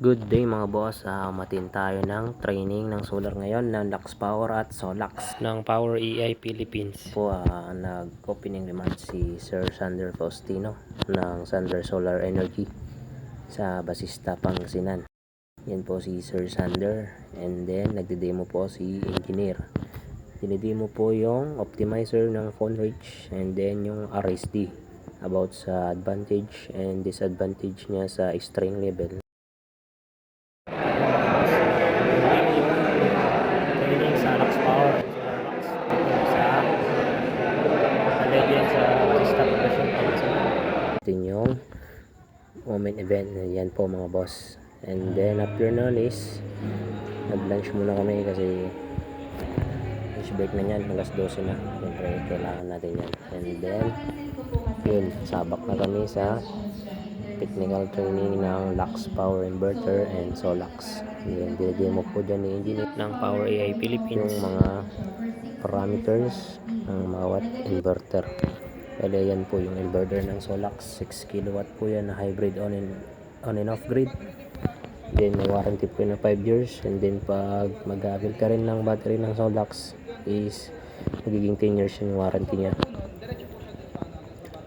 Good day mga boss, matin tayo ng training ng solar ngayon ng Lux Power at Solax ng Power EI Philippines po. Nag-opening naman si Sir Sander Faustino ng Sander Solar Energy sa Basista, Pangasinan. Yan po si Sir Sander, and then nagde-demo po si Engineer. Dinidemo po yung optimizer ng phone reach and then yung RSD about sa advantage and disadvantage niya sa string level. Sa Lux Power sa legend sa stop version ito yung moment event. Yan po mga boss, and then after nun is nag lunch muna kami kasi lunch break na yan, alas 12 na. Siyempre kailangan natin yan, and then yun, sabak na kami sa technical training ng Lux Power Inverter and Solax. Yan, dinidemo po dyan ni engineer ng Power AI Philippines yung mga parameters ng bawat inverter. Kaya yan po yung inverter ng Solax, 6 kW po yan na hybrid on and off grid. Then may warranty po na 5 years, and then pag mag-avail ka rin ng battery ng Solax is magiging 10 years yung warranty niya.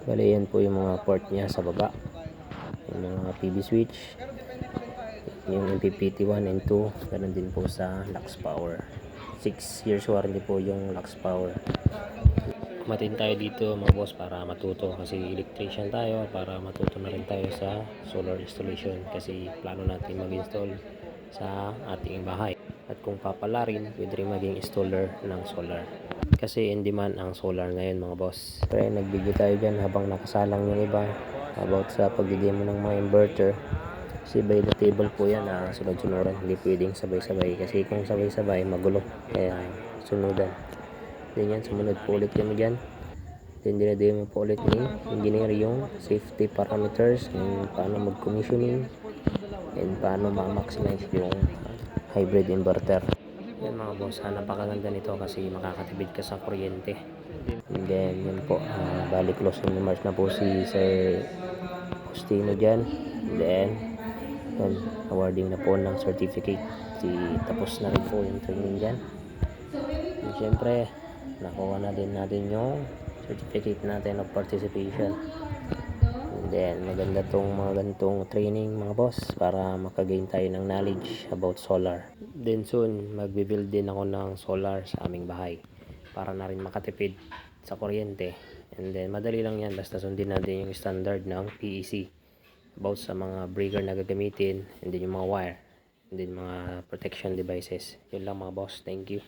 Bale yan po yung mga port niya sa baba, yung mga PV switch, yung MPPT 1 and 2. Ganun din po sa Lux Power, 6 years warranty po yung Lux Power. Matin tayo dito mga boss para matuto, kasi electrician tayo, para matuto na rin tayo sa solar installation, kasi plano natin mag-install sa ating bahay. At kung papala rin, pwede rin maging installer ng solar, kasi in demand ang solar ngayon mga boss. Pero nag-video tayo dyan habang nakasalang yung iba about sa pagdidemo ng mga inverter, kasi by the table po yan, sunod-sunuran, hindi pwedeng sabay-sabay, kasi kung sabay-sabay magulo, kaya sunudan. Then yan, sumunod po ulit kami dyan. Then dinademo po ulit ni engineer yung safety parameters and paano mag-commissioning and paano ma-maximize yung hybrid inverter. Yan mga boss, napakaganda nito kasi makakatipid ka sa kuryente. And then yun po, balik closing remarks na po si Sir Faustino dyan. And then yan, awarding na po ng certificate. Tapos na rin po yung training dyan. And syempre nakuha na din natin yung certificate natin of participation. And then maganda tong mga ganitong training mga boss, para makagain tayo ng knowledge about solar. Then soon magbe-build din ako ng solar sa aming bahay, para na rin makatipid sa kuryente. And then madali lang yan, basta sundin natin yung standard ng PEC about sa mga breaker na gagamitin, and then yung mga wire, and then mga protection devices. Yun lang mga boss, thank you.